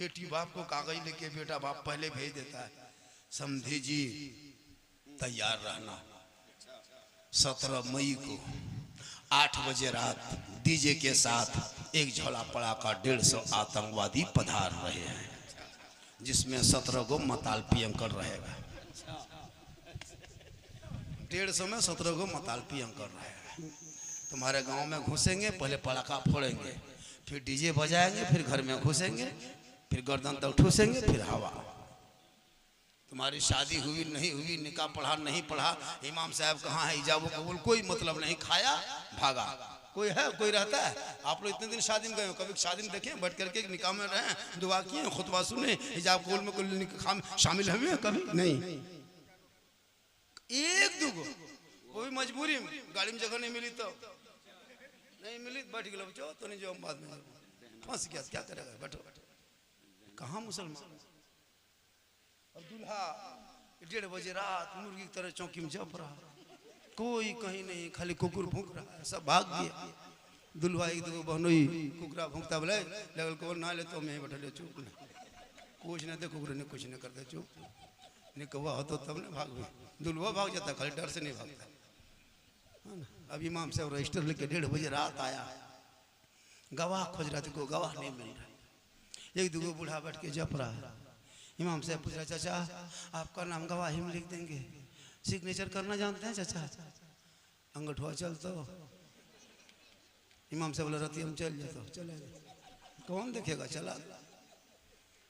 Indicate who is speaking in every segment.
Speaker 1: बेटी बाप को कागज लेके बेटा बाप पहले भेज देता है, समझे जी तैयार रहना। 17 मई को 8 बजे रात डीजे के साथ एक झोला पड़ाका 150 आतंकवादी पधार रहे हैं, जिसमें 17 को मताल पियंकर रहेगा। 150 में 17 को मताल पियंकर रहेगा। तुम्हारे गांव में घुसेंगे, पहले पड़ाका फोड़ेंगे, फिर डीजे बजाएंगे, फिर घर में घुसेंगे, फिर गर्दन तक ठूसेंगे, फिर हवा। तुम्हारी शादी हुई नहीं हुई, निकाह पढ़ा नहीं पढ़ा, इमाम साहब कहाँ है, इजाबो कबूल कोई मतलब नहीं, खाया भागा। कोई है, कोई रहता है? आप लोग इतने दिन शादी में गए हो, कभी शादी में देखे बैठ करके निकाह में रहे, दुआ किए, खुतबा सुने, इजाब कबूल में कोई शामिल हुए कभी नहीं? एक दूगो, वो भी मजबूरी में, गाड़ी में जगह नहीं मिली तो नहीं मिली, बैठ गए बच्चों तो नहीं, जो बाद में फंस गया, क्या करेगा, बैठो बैठो। कहाँ मुसलमान? अब दूल्हा 1:30 बजे रात मुर्गी की तरह चौकी में जप रहा, कोई कहीं नहीं, खाली कुकुर भूख रहा है, सब भाग गया। दुल्हा एक दो बहनोई कुकरा भूखता बोले लगल को ना ले तो मैं बैठे चुप नहीं, कुछ नहीं दे कुकुर ने कुछ नहीं करते, चुप नहीं कौआ हो तो तब ने भाग गए। दुल्हा भाग जाता, खाली डर से नहीं भागता। अब इमाम साहब रजिस्टर लेके 1:30 बजे रात आया, गवाह खोज रहा था, कोई गवाह नहीं मिल रहा। एक दूगो बूढ़ा बैठ के जप रहा है। इमाम साहब पूछ रहा, चाचा आपका नाम गवाही में लिख देंगे, सिग्नेचर करना जानते हैं चाचा? अंगूठा चल तो इमाम साहब बोला रती हम चल जाते, चले कौन देखेगा, चला।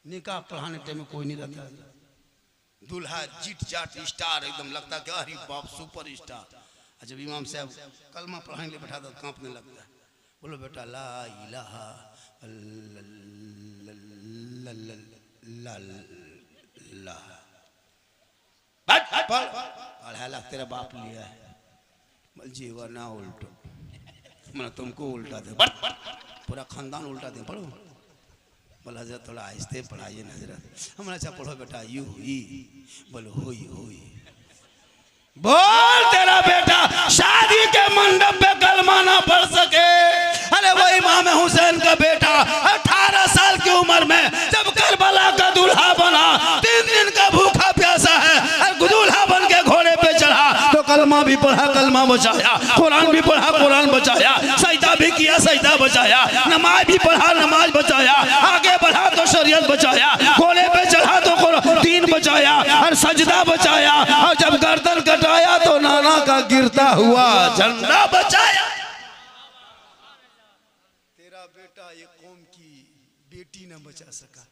Speaker 1: निकाह पढ़ाने टाइम में कोई नहीं रहता, दूल्हा जीट जाट स्टार एकदम लगता कि अरे बाप सुपर स्टार। जब इमाम साहब कलमा पढ़ाने के लिए बैठा था कांपने लगता है। बोलो बेटा ला इलाहा पढ़ा ला, तेरा बाप लिया है, बोल जीवा ना उल्टो, मैं तुमको उल्टा दे, पूरा खानदान उल्टा दे, पढ़ो। बोला जरा थोड़ा आहिस्ते पढ़ाइए ना जरा। हमारा अच्छा पढ़ो बेटा, यू ही बोलो हुई हुई। बोल तेरा बेटा शादी के मंडप पे कलमा ना पढ़ सके। अरे वो इमाम हुसैन का बेटा 18 साल की उम्र में जब करबला का दूल्हा बना, 3 दिन का भूखा प्यासा है, दूल्हा बन के घोड़े पे चढ़ा तो कलमा भी पढ़ा, कलमा बचाया, कुरान भी पढ़ा, कुरान बचाया, सजदा भी किया, सजदा बचाया, नमाज भी पढ़ा, नमाज बचाया, आगे बढ़ा तो शरीयत बचाया, घोड़े पे चढ़ा तो दीन बचाया और सजदा बचाया, और जब गर्दन कटाया तो नाना का गिरता हुआ झंडा बचाया। तेरा बेटा ये कौम की बेटी न बचा सका,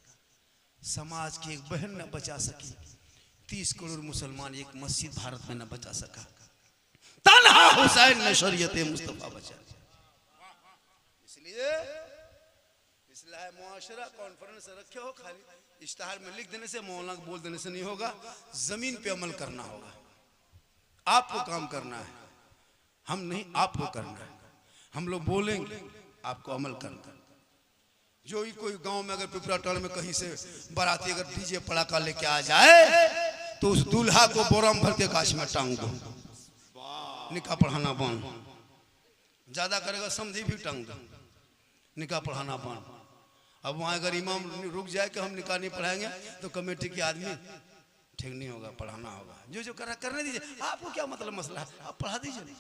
Speaker 1: समाज की एक बहन न बचा सकी, 30 करोड़ मुसलमान एक मस्जिद भारत में न बचा सका, तन्हा हुसैन ने शरीयत मुस्तफा बचा। इसलिए इस्लाह मुआशरा कॉन्फ्रेंस रखे हो, खाली इश्तिहार में लिख देने से, मौलाना को बोल देने से नहीं होगा, जमीन पे अमल करना होगा। आपको काम करना है, हम नहीं, आपको करना है। हम लोग बोलेंगे, आपको अमल करना। जो ही कोई गांव में अगर पिपरा टाड़ में कहीं से बाराती अगर डीजे पड़ाका लेके आ जाए तो उस दूल्हा को बोरम भर के गाछ में टांग दो, निकाह पढ़ाना बंद। ज्यादा करेगा समझी भी टांग दो, निकाह पढ़ाना बंद। अब वहाँ अगर इमाम रुक जाए कि हम निकाह नहीं पढ़ाएंगे तो कमेटी के आदमी ठीक नहीं होगा, पढ़ाना होगा। जो करने दीजिए, आपको क्या मतलब मसला है, आप पढ़ा दीजिए।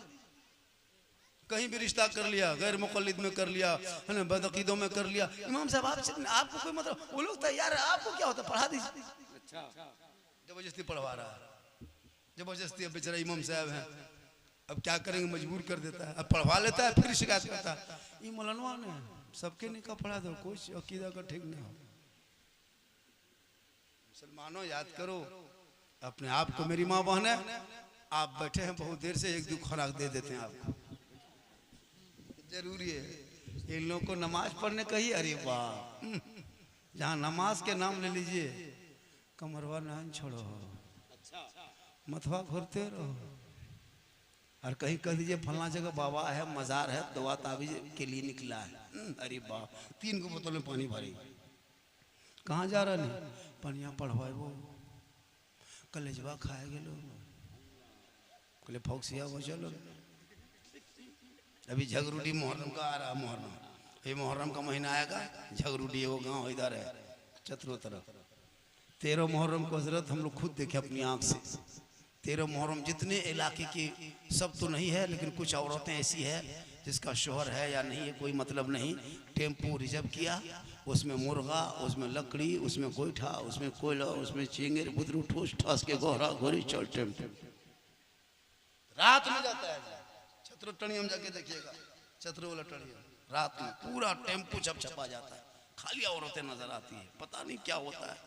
Speaker 1: कहीं भी रिश्ता कर लिया, गैर मुक़ल्लिद में कर लिया, है ना, बदअक़ीदों में कर लिया, इमाम साहब आपको कोई मतलब, वो लोग तैयार है, आपको क्या होता है, पढ़ा दीजिए। जबरदस्ती पढ़वा रहा है, जबरदस्ती। अब बेचारा इमाम साहब है, अब क्या करेंगे, मजबूर कर देता है, अब पढ़वा लेता है, फिर शिकायत करता है, ये मौलाना ने सबके निकाह पढ़ा दो, कुछ अकीदा का ठीक नहीं हो। मुसलमानों याद करो अपने आप को, मेरी माँ बहन है, आप बैठे हैं बहुत देर से, 1-2 खुराक दे देते हैं आपको, जरूरी है। इन लोगों को नमाज पढ़ने कही, अरे वाह, जहाँ नमाज के नाम ले लीजिए, कमरवा नाम छोड़ो, मथवा घूरते रहो, और कहीं कह दीजिए फलना जगह बाबा है, मजार है, दवा ताबीज के लिए निकला है, अरे वाह, 3 बोतल में पानी भरी, कहाँ जा रहा नहीं, पनिया पढ़वाए वो कलेजवा खाए गेलो, कले फौक्सिया वो चलो। अभी झगरूडी मुहर्रम का आ रहा, मुहर्रम, ये मुहर्रम का महीना आएगा, झगरूडी वो गांव इधर है, चतुरों तरफ। 13 मुहर्रम को हजरत हम लोग खुद देखे अपनी आंख से। 13 मुहर्रम जितने इलाके की, सब तो नहीं है लेकिन कुछ औरतें ऐसी है जिसका शोहर है या नहीं है कोई मतलब नहीं, टेम्पो रिजर्व किया, उसमें मुर्गा, उसमें लकड़ी, उसमें गोईठा, उसमें कोयला, उसमें चेंगेर बुदरू ठोस ठास के गोहरा गोरी चल टेम्पो रात में जाता है। छतरो टणियम जाके देखिएगा, छतरो वाला टणियम रात में पूरा टेम्पो छपछपा जाता है, खाली औरतें नजर आती है, पता नहीं क्या होता है।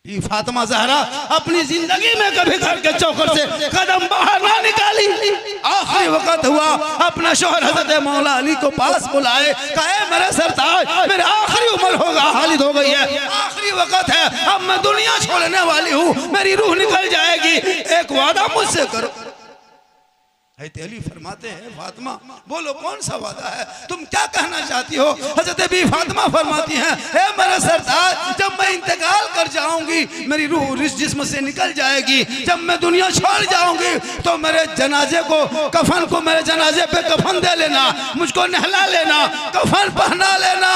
Speaker 1: ये फातिमा ज़हरा अपनी जिंदगी में कभी घर के चौखट से कदम बाहर ना निकाली। आखिरी वक्त हुआ, अपना शोहर हजरत मौला अली को पास बुलाए, कहे मेरे सरताज मेरी आखिरी उम्र होगा हालिद हो गई है, आखिरी वक्त है, अब मैं दुनिया छोड़ने वाली हूँ, मेरी रूह निकल जाएगी, एक वादा मुझसे करो। अली फरमाते हैं फातिमा बोलो कौन सा वादा है, तुम क्या कहना चाहती हो। हजरत बी फातिमा फरमाती हैं, हे मेरे सरताज जब मैं इंतकाल कर जाऊंगी मेरी रूह इस जिस्म से निकल जाएगी, जब मैं दुनिया छोड़ जाऊंगी तो मेरे जनाजे को, कफन को मेरे जनाजे पे कफन दे लेना, मुझको नहला लेना, कफन पहना लेना,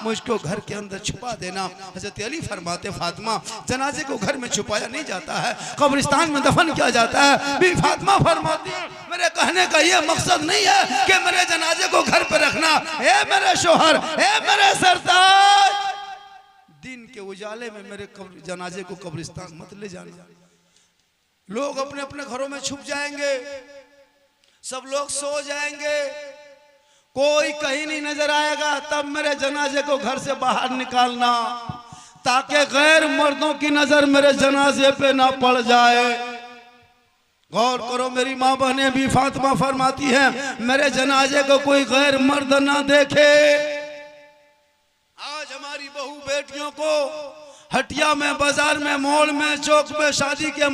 Speaker 1: मुझको घर के अंदर छुपा देना। हजरत अली फरमाते फातिमा जनाजे को घर में छुपाया नहीं जाता है, कब्रिस्तान में दफन किया जाता है। बी फातिमा फरमाती है मेरे कहने का ये मकसद नहीं है कि मेरे जनाजे को घर पे रखना, हे मेरे शोहर, हे मेरे सरताज दिन के उजाले में मेरे जनाजे को कब्रिस्तान मत ले जाना। लोग अपने अपने घरों में छुप जाएंगे, सब लोग सो जाएंगे, कोई कहीं नहीं नजर आएगा, तब मेरे जनाजे को घर से बाहर निकालना ताकि गैर मर्दों की नजर मेरे जनाजे पे ना पड़ जाए। गौर करो मेरी माँ बहनें भी फातिमा फरमाती हैं मेरे जनाजे को कोई गैर मर्द ना देखे। आज हमारी बहू बेटियों को हटिया में, बाजार में, मॉल में, चौक में, शादी के